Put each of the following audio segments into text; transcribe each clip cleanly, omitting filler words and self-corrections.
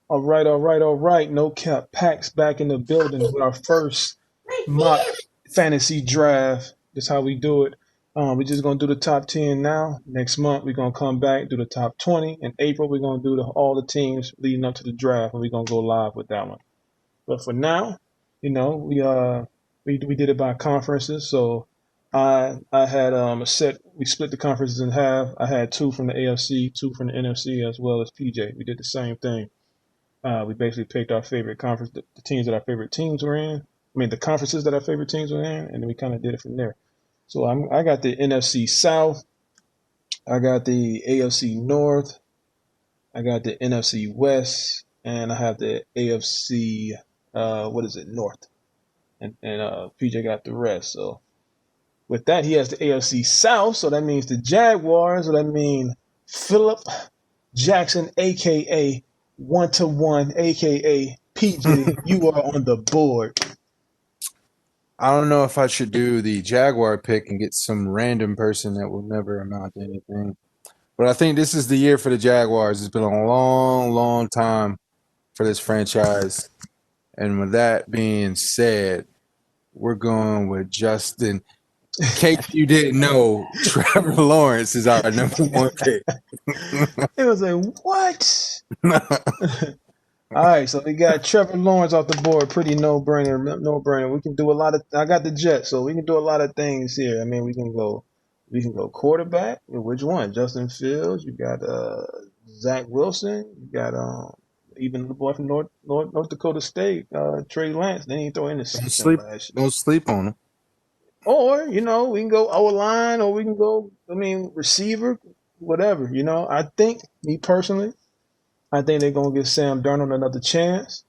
All right, all right, all right. No cap packs back in the building with our first mock fantasy draft. That's how we do it. We're just gonna do the top 10 now. Next month we're gonna come back do the top 20. In April we're gonna do all the teams leading up to the draft, and we're gonna go live with that one. But for now, we did it by conferences. So I had a set. We split the conferences in half. I had two from the AFC, two from the NFC, as well as PJ. We did the same thing. We basically picked our favorite conference, the teams that our favorite teams were in. I mean, the conferences that our favorite teams were in, and then we kind of did it from there. So I got the NFC South, I got the AFC North, I got the NFC West, and I have the AFC, what is it, North. And PJ got the rest. So with that, he has the AFC South, so that means the Jaguars, so that means Philip Jackson, a.k.a. 1-to-1, a.k.a. PJ, you are on the board. I don't know if I should do the Jaguar pick and get some random person that will never amount to anything. But I think this is the year for the Jaguars. It's been a long, long time for this franchise. And with that being said, we're going with Justin. In case you didn't know, Trevor Lawrence is our number one pick. It was like, what? All right, so we got Trevor Lawrence off the board. Pretty no-brainer, no-brainer. We can do a lot of. I got the Jets, so we can do a lot of things here. I mean, we can go quarterback. Which one? Justin Fields. You got Zach Wilson. You got even the boy from North Dakota State, Trey Lance. They ain't throw interception last year. Don't sleep on him. Or we can go O-line, or we can go. I mean, receiver, whatever. I think me personally. I think they're going to give Sam Darnold another chance.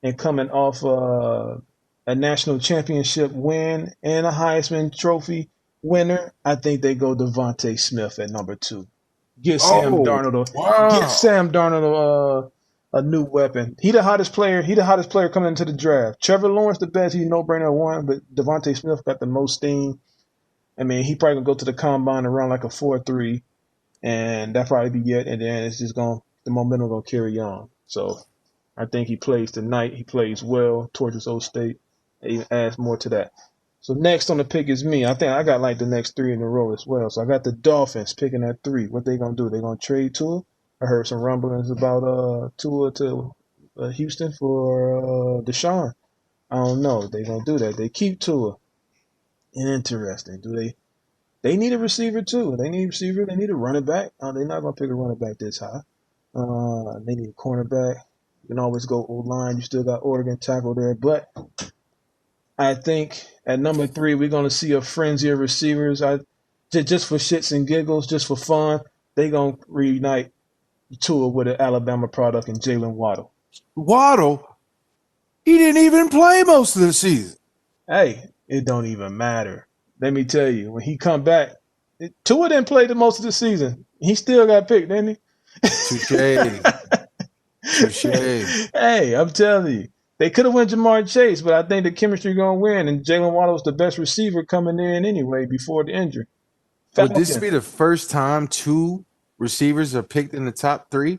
And coming off a national championship win and a Heisman Trophy winner, I think they go Devontae Smith at number 2. Give Sam Darnold a new weapon. He the hottest player. He the hottest player coming into the draft. Trevor Lawrence the best. He's no-brainer one, but Devontae Smith got the most steam. I mean, he probably going to go to the combine around like a 4.3, and that probably be it. And then it's just going – the momentum going to carry on. So I think he plays tonight. He plays well towards his old state. It even adds more to that. So next on the pick is me. I think I got like the next 3 in a row as well. So I got the Dolphins picking at 3. What they going to do? They going to trade Tua? I heard some rumblings about Tua to Houston for Deshaun. I don't know if they going to do that. They keep Tua. Interesting. Do they? They need a receiver too. They need a receiver. They need a running back. They're not going to pick a running back this high. They need a cornerback. You can always go O-line. You still got Oregon tackle there. But I think at number 3, we're going to see a frenzy of receivers. Just for shits and giggles, just for fun, they're going to reunite Tua with an Alabama product and Jalen Waddle. Waddle? He didn't even play most of the season. Hey, it don't even matter. Let me tell you, when he come back, Tua didn't play the most of the season. He still got picked, didn't he? Touche. Hey, I'm telling you. They could have went Jamar Chase, but I think the chemistry going to win, and Jalen Waddle was the best receiver coming in anyway before the injury. Would this be the first time 2 receivers are picked in the top 3?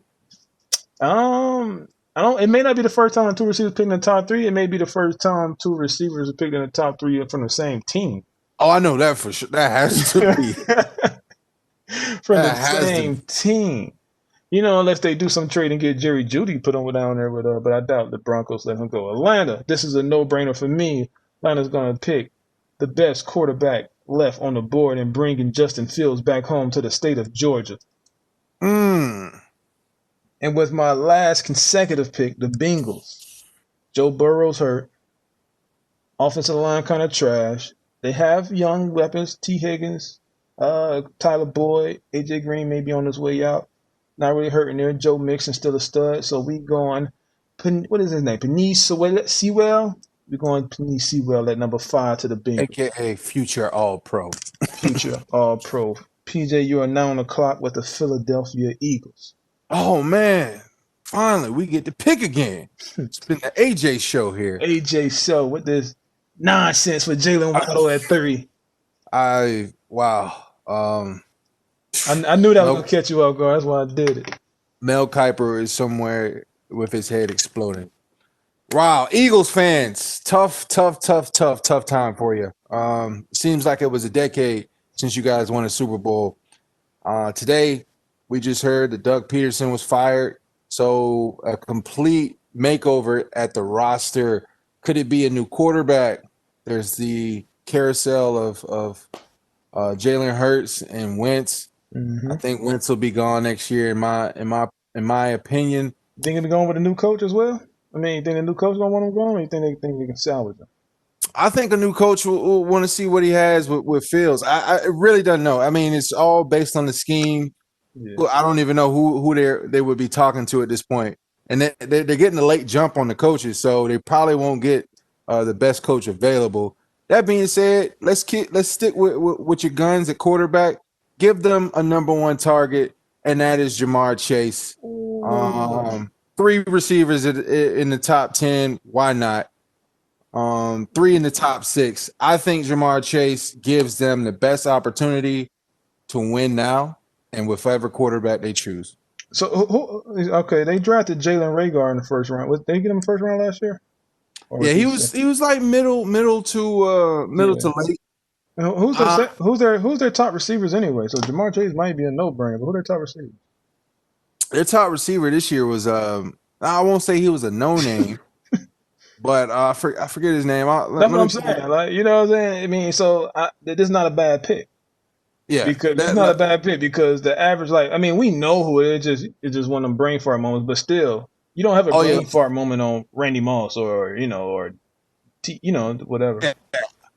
It may not be the first time 2 receivers picked in the top 3. It may be the first time 2 receivers are picked in the top 3 from the same team. Oh, I know that for sure. That has to be. From the same team. Unless they do some trade and get Jerry Jeudy put on down there with but I doubt the Broncos let him go. Atlanta, this is a no-brainer for me. Atlanta's going to pick the best quarterback left on the board and bringing Justin Fields back home to the state of Georgia. And with my last consecutive pick, the Bengals. Joe Burrow's hurt. Offensive line kind of trash. They have young weapons, T. Higgins, Tyler Boyd, A.J. Green may be on his way out. Not really hurting there. Joe Mixon still a stud. So we going, what is his name? Penei Sewell? We're going Penei Sewell at number 5 to the Bengals. AKA future All-Pro. Future All-Pro. PJ, you are now on the clock with the Philadelphia Eagles. Oh, man. Finally, we get to pick again. It's been the AJ show here. AJ show with this nonsense with Jalen Waddle at 3. Wow. I knew that was going to catch you off guard. That's why I did it. Mel Kiper is somewhere with his head exploding. Wow, Eagles fans, tough time for you. Seems like it was a decade since you guys won a Super Bowl. Today, we just heard that Doug Peterson was fired. So a complete makeover at the roster. Could it be a new quarterback? There's the carousel of Jalen Hurts and Wentz. Mm-hmm. I think Wentz will be gone next year. In my opinion, Think he'll be going with a new coach as well? I mean, you think the new coach gonna want him going, or you think they can salvage him? I think a new coach will want to see what he has with Fields. I really don't know. I mean, it's all based on the scheme. Yeah. Well, I don't even know who they would be talking to at this point. And they're getting a late jump on the coaches, so they probably won't get the best coach available. That being said, let's stick with your guns at quarterback. Give them a number one target, and that is Jamar Chase. Three receivers in the top 10. Why not? Three in the top 6. I think Jamar Chase gives them the best opportunity to win now, and with whatever quarterback they choose. So okay, they drafted Jalen Rager in the first round. Did they get him first round last year? Or Yeah, he was like middle to late. Who's their top receivers anyway? So Jamar Chase might be a no brainer, but who their top receivers? Their top receiver this year was I won't say he was a no name, but I forget his name. That's what I'm saying. Like, you know what I'm saying? I mean, so this is not a bad pick. Yeah, because it's not a bad pick because the average, like, I mean, we know who it is. It's just one of them brain fart moments, but still, you don't have a brain fart moment on Randy Moss or whatever. Yeah.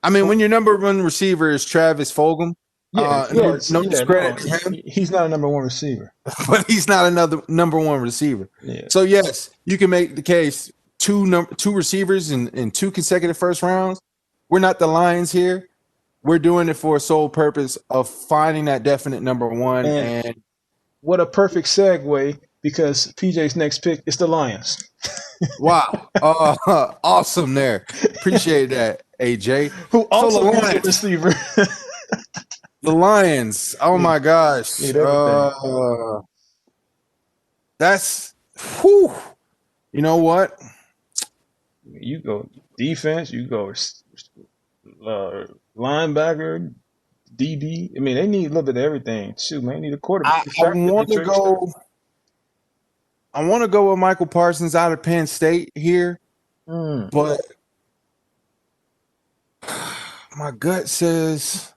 I mean, when your number one receiver is Travis Fulgham, no discredit to him. He's not a number one receiver, but he's not another number one receiver. Yeah. So yes, you can make the case two receivers in 2 consecutive first rounds. We're not the Lions here. We're doing it for a sole purpose of finding that definite number one. And what a perfect segue, because PJ's next pick is the Lions. Wow. Awesome there. Appreciate that, AJ. Who also needs a receiver. The Lions. Oh, my gosh. That's whew. You know what? You go defense, you go linebacker, DB. I mean, they need a little bit of everything. Shoot, man, they need a quarterback. I want to go with Michael Parsons out of Penn State here, but my gut says,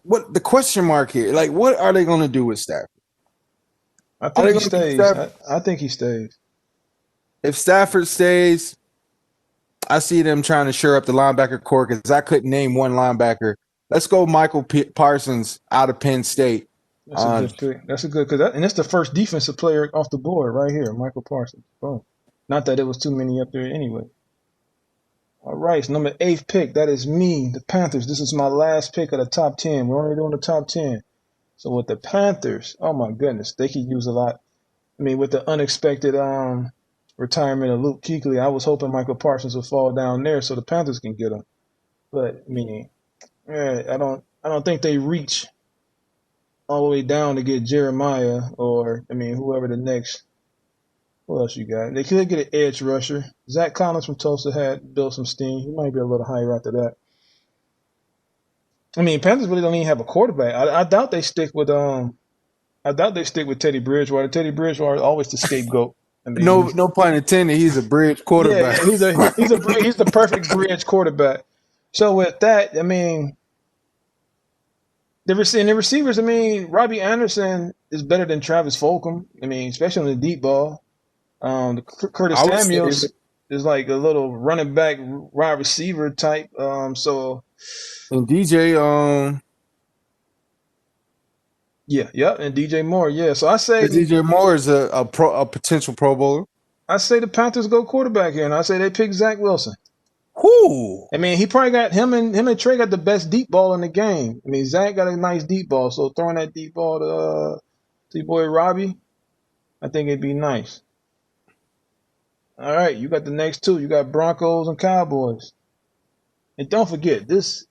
what the question mark here? Like, what are they going to do with Stafford? I think he stays. I think he stays. If Stafford stays, I see them trying to shore up the linebacker core because I couldn't name one linebacker. Let's go Michael Parsons out of Penn State. That's a good pick. That's a good and that's the first defensive player off the board right here, Michael Parsons. Boom. Not that it was too many up there anyway. All right, so number 8 pick. That is me, the Panthers. This is my last pick of the top 10. We're only doing the top 10. So with the Panthers, oh my goodness, they could use a lot. I mean, with the unexpected retirement of Luke Kuechly, I was hoping Michael Parsons would fall down there so the Panthers can get him. But I mean, I don't think they reach all the way down to get Jeremiah or whoever the next. What else you got? They could get an edge rusher. Zach Collins from Tulsa had built some steam. He might be a little higher after that. I mean, Panthers really don't even have a quarterback. I doubt they stick with Teddy Bridgewater. Teddy Bridgewater is always the scapegoat. I mean, no pun intended. He's a bridge quarterback. Yeah, he's the perfect bridge quarterback. So with that, I mean, the receivers. I mean, Robbie Anderson is better than Travis Fulgham. I mean, especially on the deep ball. Curtis Samuels is like a little running back, wide receiver type. And DJ, and DJ Moore, yeah. So I say DJ Moore is a potential Pro Bowler. I say the Panthers go quarterback here, and I say they pick Zach Wilson. Whoo! I mean, he probably got him and Trey got the best deep ball in the game. I mean, Zach got a nice deep ball, so throwing that deep ball to your boy Robbie, I think it'd be nice. All right, you got the next 2. You got Broncos and Cowboys. And don't forget, this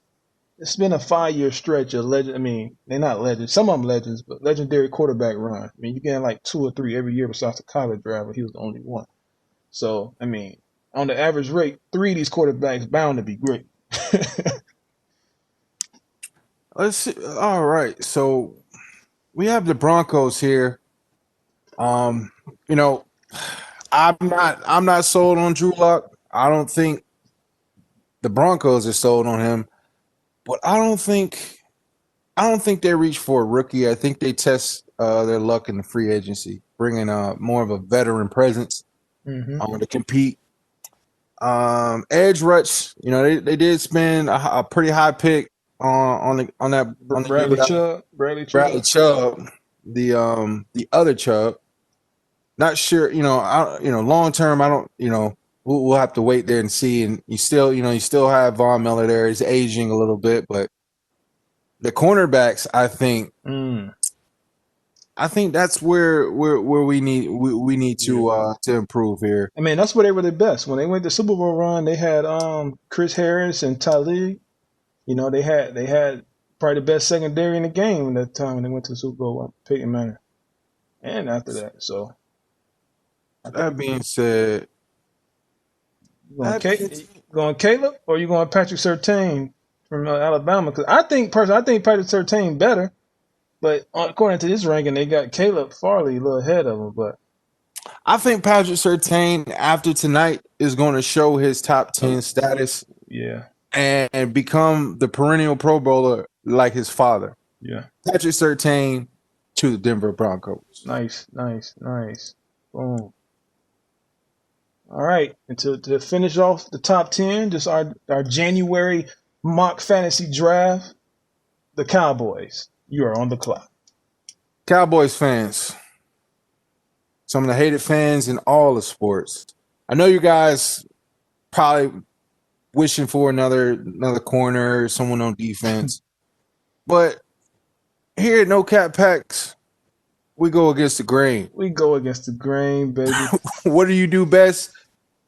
it's been a 5 year stretch of legend. I mean, they're not legends. Some of them legends, but legendary quarterback run. I mean, you getting like 2 or 3 every year besides the college draft, but he was the only one. So, I mean, on the average rate, 3 of these quarterbacks bound to be great. Let's see. All right. So we have the Broncos here. Um, you know, I'm not sold on Drew Lock. I don't think the Broncos are sold on him, but I don't think they reach for a rookie. I think they test their luck in the free agency, bringing more of a veteran presence Mm-hmm. to compete. Edge rush, they did spend a pretty high pick on the Bradley dude Chubb. Bradley Bradley Chubb. Chubb, the other Chubb. Not sure, long term. I don't, we'll have to wait there and see. And you still have Von Miller there. He's aging a little bit, but the cornerbacks, Mm. I think that's where we need to improve here. I mean, that's where they were the best. When they went to Super Bowl run, they had Chris Harris and Talib. They had probably the best secondary in the game at that time when they went to the Super Bowl, Peyton Manning. And after that, so I That think being said, you going that being going Caleb or you going Patrick Surtain from Alabama? Because I think Patrick Surtain better, but according to this ranking, they got Caleb Farley a little ahead of him. But I think Patrick Surtain after tonight is going to show his top 10 status yeah, and become the perennial Pro Bowler like his father. yeah, Patrick Surtain to the Denver Broncos. nice, nice, nice. Boom. All right, and to finish off the top 10, just our January mock fantasy draft, the Cowboys. You are on the clock. Cowboys fans, some of the hated fans in all the sports. I know you guys probably wishing for another corner, someone on defense, but here at No Cap Packs, we go against the grain. We go against the grain, baby. What do you do best?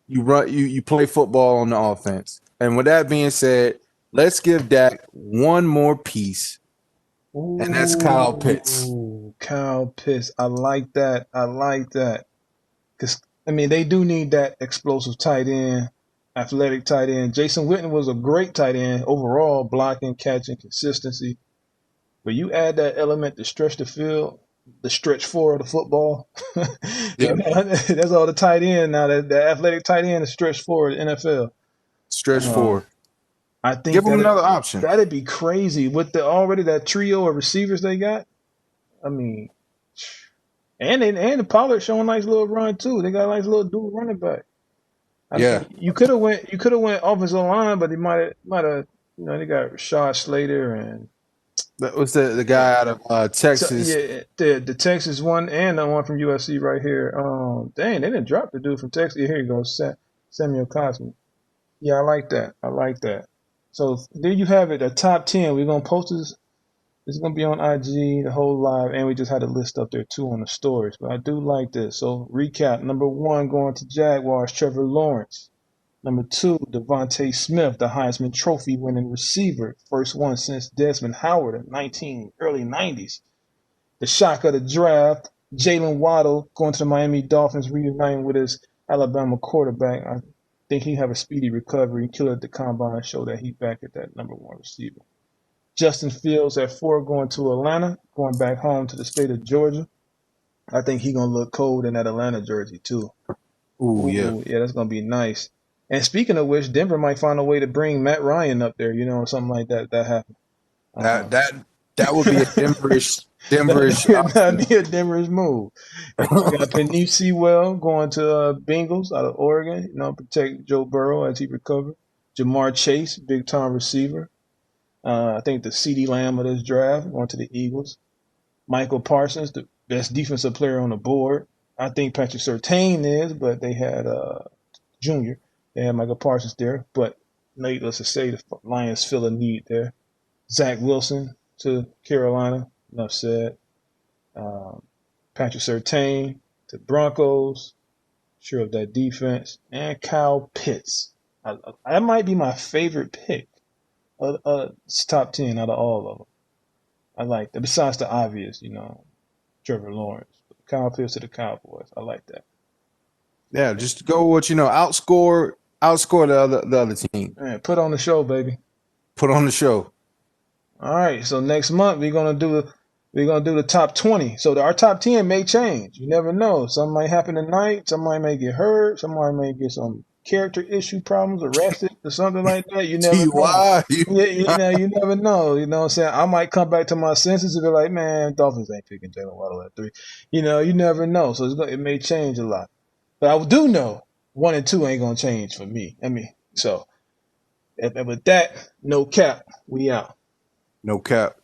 You play football on the offense. And with that being said, let's give Dak one more piece, and that's Kyle Pitts. Ooh, Kyle Pitts. I like that. I like that. Because, I mean, they do need that explosive tight end, athletic tight end. Jason Witten was a great tight end overall, blocking, catching, consistency. But you add that element to stretch the field, the stretch four of the football. Yep. That's all the tight end now. The athletic tight end is stretch four of the NFL. Stretch forward. I think Give them another option. that'd be crazy with already that trio of receivers they got. I mean, and the Pollard showing a nice little run too. They got a nice little dual running back. I Yeah. mean, you could have went offensive line, but they might have they got Rashad Slater and That was the guy out of Texas. yeah, the Texas one and the one from USC right here. Dang, they didn't drop the dude from Texas. Yeah, here you go, Samuel Cosmi. Yeah, I like that. I like that. So there you have it, the top 10. We're gonna post this. It's gonna be on IG, the whole live, and we just had a list up there too on the stories. But I do like this. So recap: number 1 going to Jaguars, Trevor Lawrence. Number 2, Devontae Smith, the Heisman Trophy winning receiver, first one since Desmond Howard in early 90s. The shock of the draft, Jalen Waddle going to the Miami Dolphins, reuniting with his Alabama quarterback. I think he have a speedy recovery. Killed at the combine, show that he back at that number 1 receiver. Justin Fields at 4 going to Atlanta, going back home to the state of Georgia. I think he gonna look cold in that Atlanta jersey too. Ooh, yeah. Yeah, that's gonna be nice. And speaking of which, Denver might find a way to bring Matt Ryan up there, or something like that. That happened. That would be a Denverish. That'd be a Denver's move. You got Penny Sewell going to Bengals out of Oregon. Protect Joe Burrow as he recovers. Jamar Chase, big time receiver. I think the CeeDee Lamb of this draft going to the Eagles. Michael Parsons, the best defensive player on the board. I think Patrick Surtain is, but they had Junior. They had Michael Parsons there, but needless to say, the Lions feel a need there. Zach Wilson to Carolina, enough said. Patrick Surtain to Broncos, sure of that defense. And Kyle Pitts. That might be my favorite pick It's top 10 out of all of them. I like that. Besides the obvious, Trevor Lawrence, Kyle Pitts to the Cowboys. I like that. Yeah, just go what you know. Outscore the other team. Man, put on the show, baby. Put on the show. All right. So next month we're gonna do the top 20. So our top 10 may change. You never know. Something might happen tonight. Somebody may get hurt. Somebody may get some character issue problems, arrested or something like that. You never know. DUI. Yeah, you never know. You know what I'm saying? I might come back to my senses and be like, man, Dolphins ain't picking Jalen Waddle at 3. You never know. So it may change a lot. But I do know 1 and 2 ain't gonna change for me. So with that, no cap, we out. No cap.